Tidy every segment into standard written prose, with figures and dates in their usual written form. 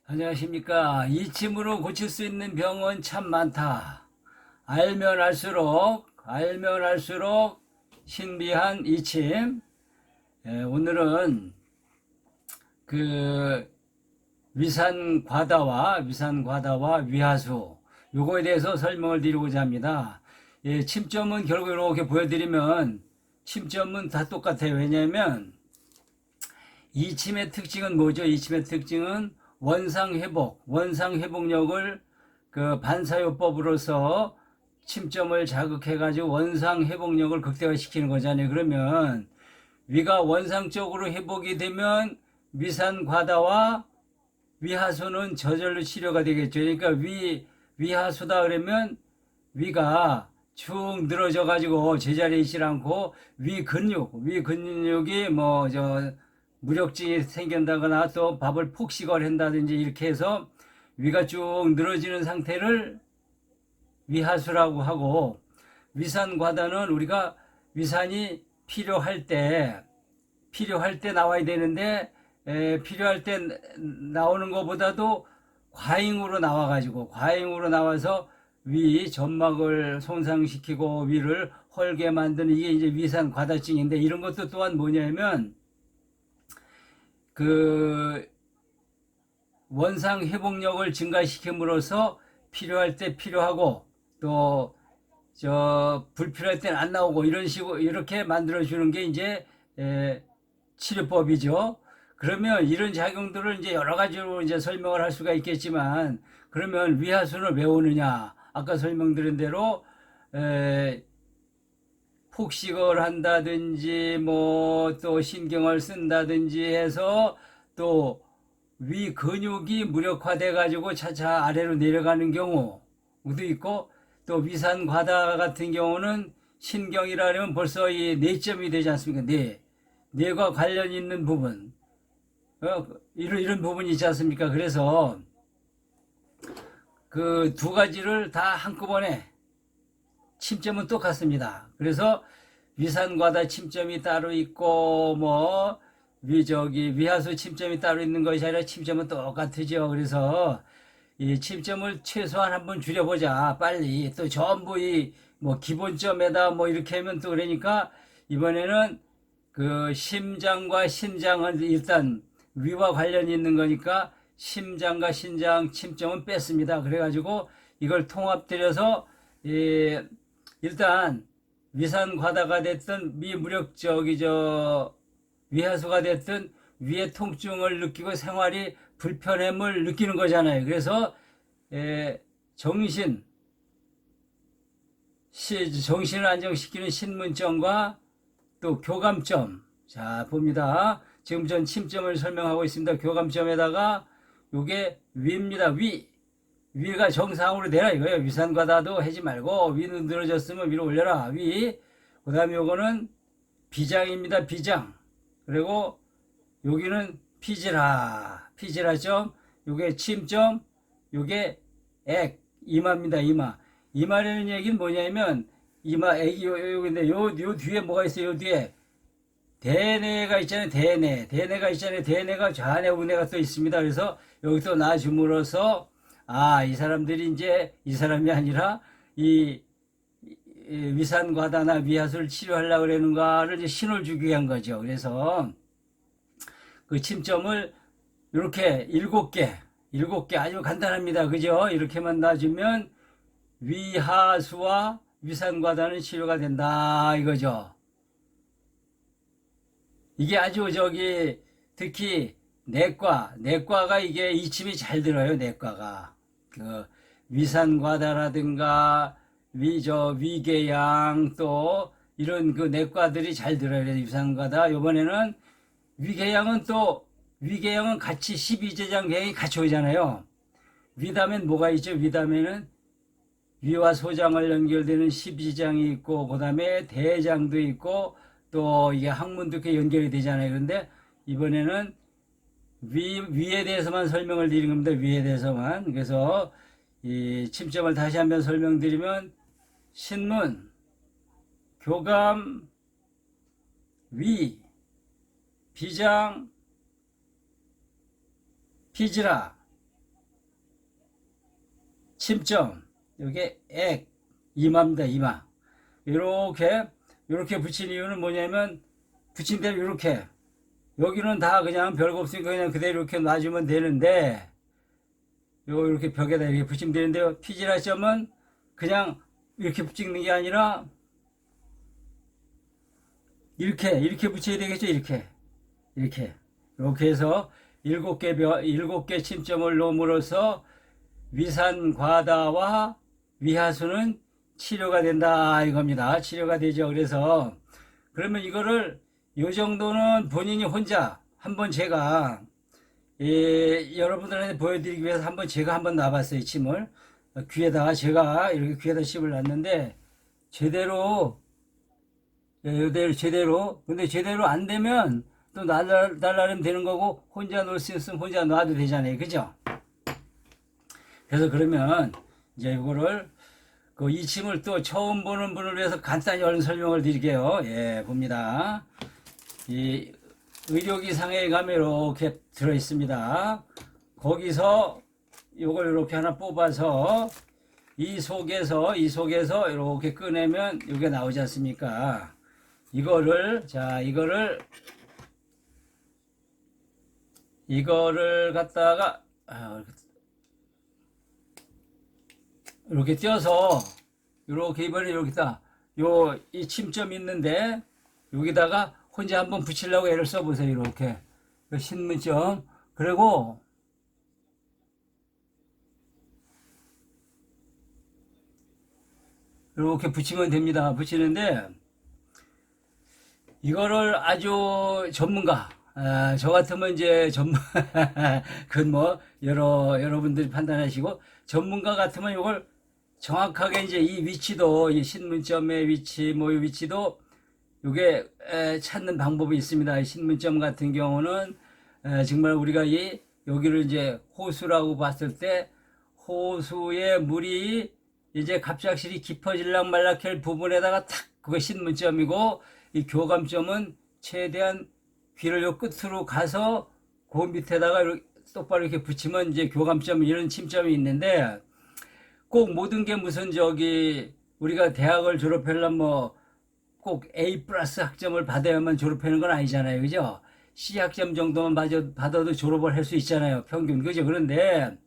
안녕하십니까. 이침으로 고칠 수 있는 병은 참 많다. 알면 알수록 신비한 이침. 오늘은 그 위산과다와 위하수 요거에 대해서 설명을 드리고자 합니다. 침점은 결국 이렇게 보여드리면 침점은 다 똑같아요. 왜냐하면 이침의 특징은 뭐죠? 이침의 특징은 원상회복력을 그 반사요법으로서 침점을 자극해가지고 원상회복력을 극대화시키는 거잖아요. 그러면 위가 원상적으로 회복이 되면 위산과다와 위하수는 저절로 치료가 되겠죠. 그러니까 위하수다 그러면 위가 축 늘어져 가지고 제자리에 있지 않고 위근육이 무력증이 생긴다거나 또 밥을 폭식을 한다든지 이렇게 해서 위가 쭉 늘어지는 상태를 위하수라고 하고, 위산과다는 우리가 위산이 필요할 때 나와야 되는데 필요할 때 나오는 것보다도 과잉으로 나와서 위 점막을 손상시키고 위를 헐게 만드는 이게 이제 위산과다증인데, 이런 것도 또한 뭐냐면 그 원상 회복력을 증가시킴으로써 필요할 때 필요하고 또 불필요할 때는 안 나오고 이런 식으로 이렇게 만들어 주는 게 이제 치료법이죠. 그러면 이런 작용들을 이제 여러 가지로 이제 설명을 할 수가 있겠지만, 그러면 위하수는 왜 오느냐? 아까 설명드린 대로 폭식을 한다든지 뭐 또 신경을 쓴다든지 해서 또 위 근육이 무력화돼 가지고 차차 아래로 내려가는 경우도 있고, 또 위산 과다 같은 경우는 신경이라면 벌써 이 뇌점이 되지 않습니까? 뇌과 관련 있는 부분, 이런 부분이 있지 않습니까? 그래서 그 두 가지를 다 한꺼번에, 침점은 똑같습니다. 그래서 위산과다 침점이 따로 있고 위하수 침점이 따로 있는 것이 아니라 침점은 똑같으죠. 그래서 이 침점을 최소한 한번 줄여보자. 빨리 또 전부 기본점에다 이렇게 하면 또 그러니까, 이번에는 그 심장과 신장은 일단 위와 관련이 있는 거니까 심장과 신장 침점은 뺐습니다. 그래가지고 이걸 통합들여서 일단 위산과다가 됐든 위하수가 됐든 위의 통증을 느끼고 생활이 불편함을 느끼는 거잖아요. 그래서 정신을 안정시키는 신문점과 또 교감점. 자, 봅니다. 지금 전 침점을 설명하고 있습니다. 교감점에다가 요게 위입니다. 위가 정상으로 되라 이거예요. 위산과다도 하지 말고 위는 늘어졌으면 위로 올려라. 그 다음에 요거는 비장입니다. 비장. 그리고 여기는 피지라점. 요게 침점. 요게 이마입니다. 이마라는 얘기는 뭐냐면 액이 요긴데 요 뒤에 뭐가 있어요? 요 뒤에 대뇌가 있잖아요. 대뇌가 좌뇌 우뇌가 또 있습니다. 그래서 여기 또 놔줌으로써 이 사람들이 이제 이 사람이 아니라 이 위산과다나 위하수를 치료하려고 그러는가를 이제 신호를 주기 위한 거죠. 그래서 그 침점을 이렇게 7개 아주 간단합니다. 그죠? 이렇게만 놔주면 위하수와 위산과다는 치료가 된다 이거죠. 이게 아주 특히 내과가 이게 이침이 잘 들어요. 내과가 그 위산과다라든가 위궤양 또 이런 그 내과들이 잘 들어요. 위산과다. 이번에는 위궤양은 같이 12제장 궤양이 같이 오잖아요. 위담엔 뭐가 있죠? 위담에는 위와 소장을 연결되는 12지장이 있고, 그 다음에 대장도 있고, 또 이게 항문도 이렇게 연결이 되잖아요. 그런데 이번에는 위에 대해서만 설명을 드린 겁니다. 위에 대해서만. 그래서 이 침점을 다시 한번 설명드리면, 신문, 교감, 위, 비장, 피지라, 침점, 요게 액, 이마입니다. 이마. 요렇게 붙인 이유는 뭐냐면 붙인 대로 요렇게, 여기는 다 그냥 별거 없으니까 그냥 그대로 이렇게 놔주면 되는데, 이렇게 벽에다 이렇게 붙이면 되는데요. 피지라 점은 그냥 이렇게 찍는 게 아니라 이렇게 붙여야 되겠죠. 이렇게 해서 일곱 개 침점을 놓음으로써 위산과다와 위하수는 치료가 된다 이겁니다. 치료가 되죠. 그래서 그러면 이거를 요 정도는 본인이 혼자 한번 제가 여러분들한테 보여드리기 위해서 한번 제가 한번 놔봤어요. 침을 귀에다가 제가 이렇게 귀에다 침을 놨는데 제대로 근데 제대로 안 되면 또 날라리면 되는 거고, 혼자 놀 수 있으면 혼자 놔도 되잖아요. 그죠? 그래서 그러면 이제 이거를 이 침을 또 처음 보는 분을 위해서 간단히 얼른 설명을 드릴게요. 예, 봅니다. 이 의료기상에 가면 이렇게 들어 있습니다. 거기서 이걸 이렇게 하나 뽑아서 이 속에서 이렇게 꺼내면 이게 나오지 않습니까? 이거를 갖다가 이렇게 띄어서 이렇게 이번에 이렇게 이 침점 있는데 여기다가 혼자 한번 붙이려고 애를 써보세요. 이렇게 신문점. 그리고 이렇게 붙이면 됩니다. 붙이는데 이거를 아주 전문가, 저 같으면 이제 그건 뭐 여러분들이 판단하시고, 전문가 같으면 이걸 정확하게 이제 이 위치도, 이 신문점의 위치, 이 위치도 이게 찾는 방법이 있습니다. 이 신문점 같은 경우는 정말 우리가 여기를 이제 호수라고 봤을 때 호수의 물이 이제 갑작스레 깊어질락 말락할 부분에다가 탁 그거 신문점이고, 이 교감점은 최대한 귀를 요 끝으로 가서 그 밑에다가 이렇게 똑바로 이렇게 붙이면 이제 교감점 이런 침점이 있는데, 꼭 모든 게 무슨 우리가 대학을 졸업하려면 꼭 A 플러스 학점을 받아야만 졸업하는 건 아니잖아요. 그죠? C 학점 정도만 받아도 졸업을 할 수 있잖아요. 평균. 그죠? 그런데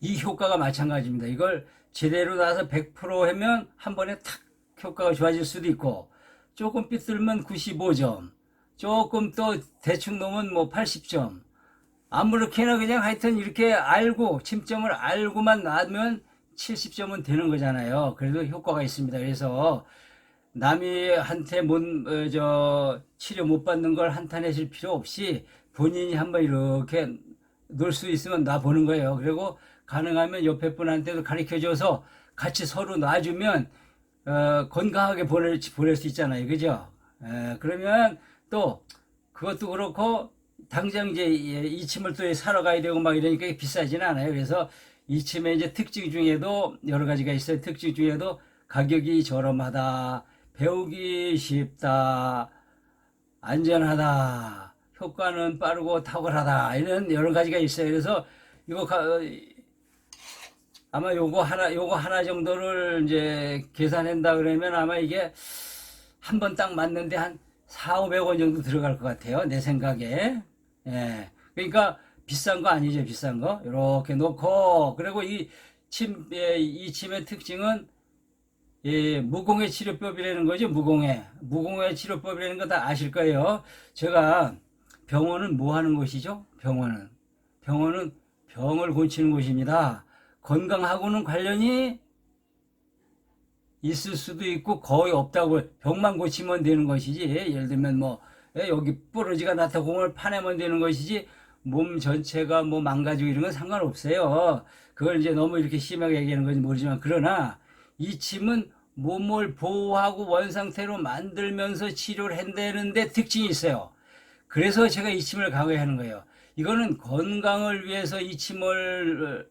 이 효과가 마찬가지입니다. 이걸 제대로 나서 100% 하면 한 번에 탁 효과가 좋아질 수도 있고, 조금 삐뚤면 95점, 조금 또 대충 놓으면 80점. 아무렇게나 그냥 하여튼 이렇게 침점을 알고만 놔면 70점은 되는 거잖아요. 그래도 효과가 있습니다. 그래서 남이 한테 치료 못 받는 걸 한탄하실 필요 없이 본인이 한번 이렇게 놀 수 있으면 놔보는 거예요. 그리고 가능하면 옆에 분한테도 가르쳐줘서 같이 서로 놔주면 건강하게 보낼 수 있잖아요. 그죠? 그러면 또 그것도 그렇고, 당장 이제 이 침을 또 사러 가야 되고 막 이러니까 비싸지는 않아요. 그래서 이 침의 이제 특징 중에도 여러 가지가 있어요. 특징 중에도 가격이 저렴하다, 배우기 쉽다, 안전하다, 효과는 빠르고 탁월하다, 이런 여러 가지가 있어요. 그래서 아마 요거 하나 정도를 이제 계산한다 그러면 아마 이게 한 번 딱 맞는데 한 400~500원 정도 들어갈 것 같아요. 내 생각에. 예. 그러니까 비싼 거 아니죠. 비싼 거. 이렇게 놓고, 그리고 이 침의 특징은 무공해 치료법이라는 거죠. 무공해 치료법이라는 거 다 아실 거예요. 제가 병원은 뭐 하는 곳이죠? 병원은 병을 고치는 곳입니다. 건강하고는 관련이 있을 수도 있고 거의 없다고, 병만 고치면 되는 것이지, 예를 들면 여기 부러지가 나타 공을 파내면 되는 것이지 몸 전체가 망가지고 이런 건 상관없어요. 그걸 이제 너무 이렇게 심하게 얘기하는 건지 모르지만, 그러나 이 침은 몸을 보호하고 원상태로 만들면서 치료를 한다는데 특징이 있어요. 그래서 제가 이 침을 강요하는 거예요. 이거는 건강을 위해서 이 침을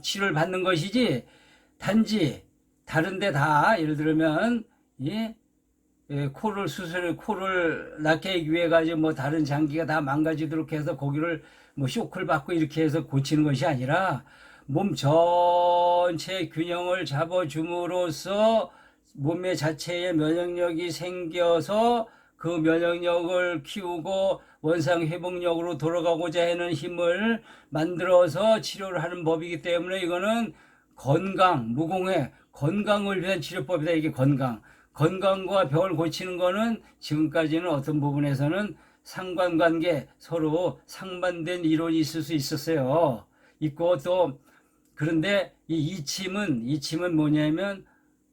치료를 받는 것이지, 단지 다른데 다 예를 들면 코를 낫게 하기 위해 가지고 다른 장기가 다 망가지도록 해서 거기를 쇼크를 받고 이렇게 해서 고치는 것이 아니라, 몸 전체 균형을 잡아줌으로써 몸의 자체의 면역력이 생겨서 그 면역력을 키우고 원상 회복력으로 돌아가고자 하는 힘을 만들어서 치료를 하는 법이기 때문에 이거는 건강, 무공해, 건강을 위한 치료법이다. 이게 건강과 병을 고치는 거는 지금까지는 어떤 부분에서는 상관관계, 서로 상반된 이론이 있을 수 있었어요. 있고 또 그런데 이 이침은 뭐냐면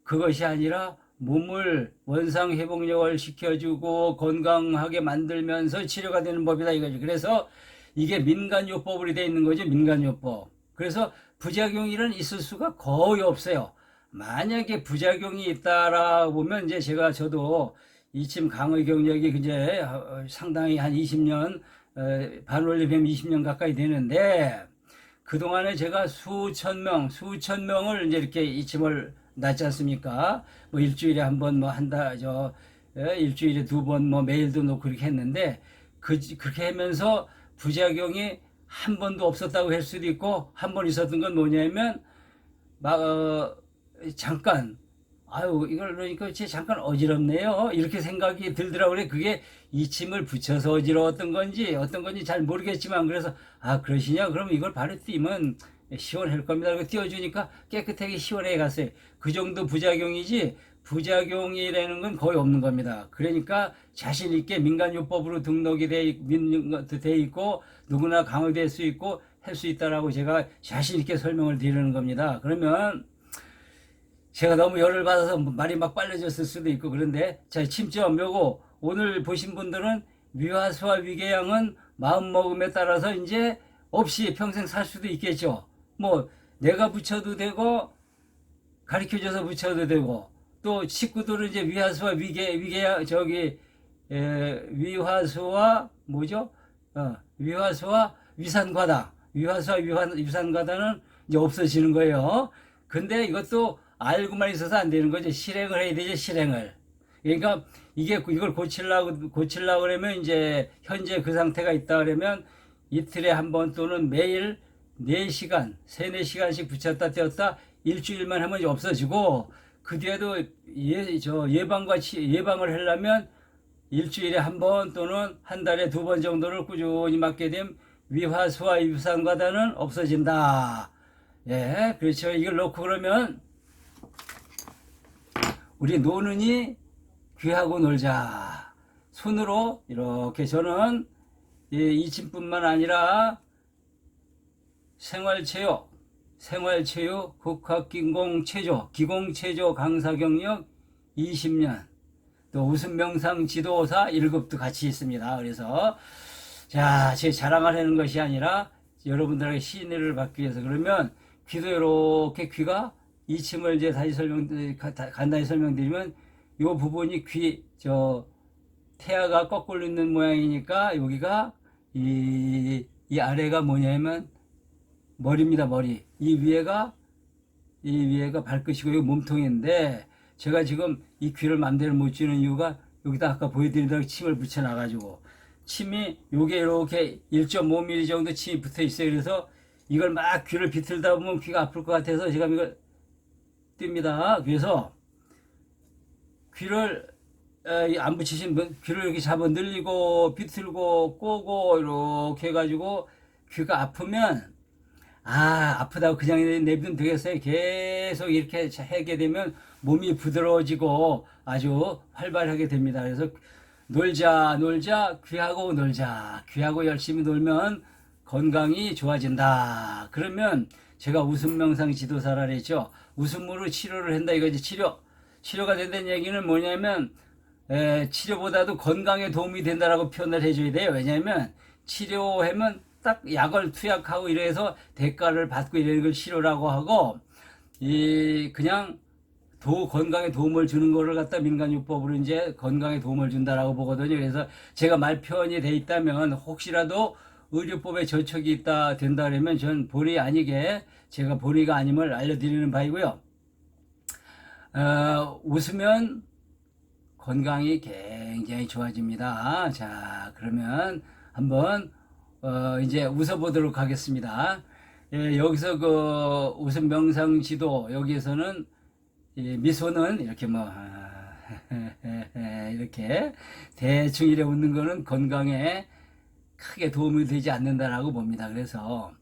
그것이 아니라 몸을 원상 회복력을 시켜주고 건강하게 만들면서 치료가 되는 법이다 이거죠. 그래서 이게 민간요법으로 되어 있는 거죠. 민간요법. 그래서 부작용이란 있을 수가 거의 없어요. 만약에 부작용이 있다라 보면 이제 저도 이침 강의 경력이 이제 상당히 한 20년, 반올림pi아 20년 가까이 되는데 그동안에 제가 수천 명을 이제 이렇게 이침을 놨지 않습니까? 뭐 일주일에 한 번, 뭐 일주일에 두 번, 뭐 매일도 놓고 그렇게 했는데, 그렇게 하면서 부작용이 한 번도 없었다고 할 수도 있고, 한 번 있었던 건 뭐냐면, 잠깐, 아유, 이걸 그러니까 잠깐 어지럽네요. 이렇게 생각이 들더라고요. 그게 이침을 붙여서 어지러웠던 건지 어떤 건지 잘 모르겠지만 그래서 아, 그러시냐? 그럼 이걸 바로 띄면 시원할 겁니다. 그리고 띄워주니까 깨끗하게 시원해 갔어요. 그 정도 부작용이지 부작용이라는 건 거의 없는 겁니다. 그러니까 자신 있게 민간요법으로 등록이 돼 있고 누구나 강의될 수 있고 할 수 있다라고 제가 자신 있게 설명을 드리는 겁니다. 그러면 제가 너무 열을 받아서 말이 막 빨라졌을 수도 있고 그런데 자, 침점 요거 오늘 보신 분들은 위화수와 위궤양은 마음먹음에 따라서 이제 없이 평생 살 수도 있겠죠. 뭐 내가 붙여도 되고 가르쳐줘서 붙여도 되고 또 식구들은 이제 위화수와 위궤양 위화수와 뭐죠? 위화수와 위산과다. 위화수와 위산과다는 이제 없어지는 거예요. 근데 이것도 알고만 있어서 안 되는 거죠. 실행을 해야 되죠, 실행을. 그러니까 이걸 고치려고 그러면 이제 현재 그 상태가 있다 그러면 이틀에 한 번 또는 매일 4시간, 4시간씩 붙였다 떼었다 일주일만 하면 이제 없어지고 그 뒤에도 예방을 하려면 일주일에 한 번 또는 한 달에 2번 정도를 꾸준히 맞게 되면 위화수와 위산과다는 없어진다. 예, 그렇죠. 이걸 놓고 그러면 우리 노는이 귀하고 놀자. 손으로 이렇게 저는 이침뿐만 아니라 생활체육, 기공체조 강사 경력 20년, 또 웃음명상 지도사 1급도 같이 있습니다. 그래서 자, 제 자랑을 하는 것이 아니라 여러분들에게 신뢰를 받기 위해서 그러면 귀도 이렇게 귀가 이침을 이제 간단히 설명드리면 요 부분이 태아가 거꾸로 있는 모양이니까 여기가 이 아래가 뭐냐면 머리입니다, 머리. 이 위에가 발끝이고 여기 몸통인데 제가 지금 이 귀를 맘대로 못 쥐는 이유가 여기다 아까 보여드리던 침을 붙여놔가지고 침이 요게 이렇게 1.5mm 정도 침이 붙어 있어요. 그래서 이걸 막 귀를 비틀다 보면 귀가 아플 것 같아서 제가 이걸 띱니다. 그래서 귀를 안 붙이신 분 귀를 이렇게 잡아 늘리고 비틀고 꼬고 이렇게 해가지고 귀가 아프면 아프다고 그냥 내비두면 되겠어요. 계속 이렇게 하게 되면 몸이 부드러워지고 아주 활발하게 됩니다. 그래서 놀자 귀하고 놀자 귀하고 열심히 놀면 건강이 좋아진다. 그러면 제가 웃음 명상 지도사라 그랬죠. 웃음으로 치료를 한다 이거지. 치료가 된다는 얘기는 뭐냐면 치료보다도 건강에 도움이 된다라고 표현을 해줘야 돼요. 왜냐하면 치료하면 딱 약을 투약하고 이래서 대가를 받고 이러는 걸 치료라고 하고 그냥 건강에 도움을 주는 거를 갖다 민간요법으로 이제 건강에 도움을 준다라고 보거든요. 그래서 제가 말 표현이 돼 있다면 혹시라도 의료법에 저촉이 있다 된다 그러면 전 본의 아니게 제가 본의가 아님을 알려드리는 바이고요. 웃으면 건강이 굉장히 좋아집니다. 자, 그러면 한번 이제 웃어보도록 하겠습니다. 예, 여기서 그 웃음 명상 지도 여기에서는 이 미소는 이렇게 뭐 이렇게 대충 이래 웃는 거는 건강에 크게 도움이 되지 않는다라고 봅니다. 그래서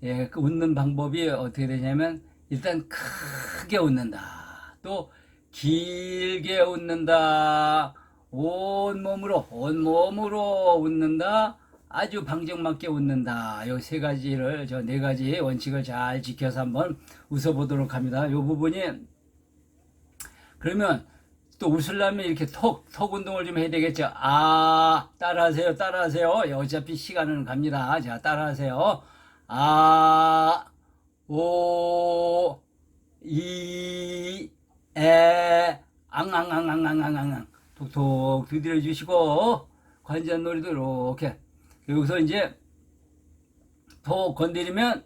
예, 그 웃는 방법이 어떻게 되냐면 일단 크게 웃는다. 또 길게 웃는다. 온몸으로 웃는다. 아주 방정맞게 웃는다. 요 세 가지를, 저 네 가지 원칙을 잘 지켜서 한번 웃어보도록 합니다. 요 부분이, 그러면 또 웃으려면 이렇게 턱 운동을 좀 해야 되겠죠. 아, 따라하세요. 예, 어차피 시간은 갑니다. 자, 따라하세요. 아, 오, 이, 에, 앙앙앙앙앙앙앙. 톡톡 두드려 주시고, 관자놀이도 이렇게. 여기서 이제 톡 건드리면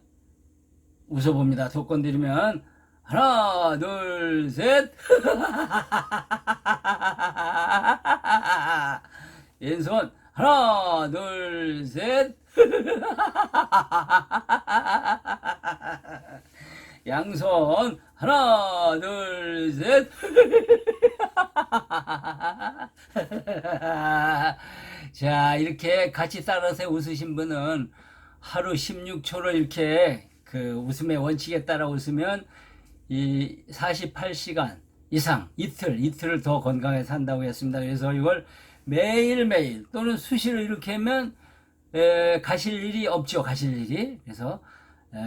웃어봅니다. 톡 건드리면 하나, 둘, 셋. 왼손 하나, 둘, 셋. 양손 하나, 둘, 셋. 자, 이렇게 같이 따라서 웃으신 분은 하루 16초를 이렇게 그 웃음의 원칙에 따라 웃으면 이 48시간 이상 이틀을 더 건강하게 산다고 했습니다. 그래서 이걸 매일매일 또는 수시로 이렇게 하면 가실 일이 없죠. 가실 일이. 그래서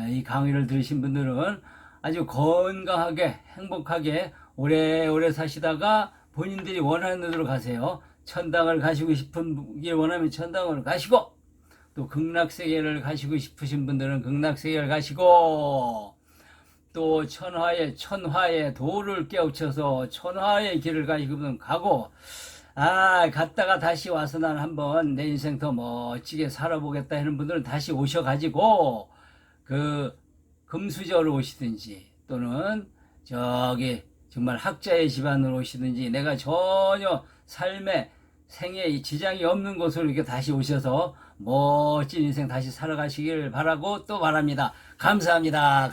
이 강의를 들으신 분들은 아주 건강하게 행복하게 오래오래 사시다가 본인들이 원하는 데로 가세요. 천당을 가시고 싶은 길 원하면 천당으로 가시고, 또 극락세계를 가시고 싶으신 분들은 극락세계를 가시고, 또 천화의 도를 깨우쳐서 천화의 길을 가시고 가고, 아, 갔다가 다시 와서 난 한번 내 인생 더 멋지게 살아보겠다 하는 분들은 다시 오셔가지고 그 금수저로 오시든지 또는 저기 정말 학자의 집안으로 오시든지 내가 전혀 삶에 생에 지장이 없는 곳으로 이렇게 다시 오셔서 멋진 인생 다시 살아가시길 바라고 또 바랍니다. 감사합니다.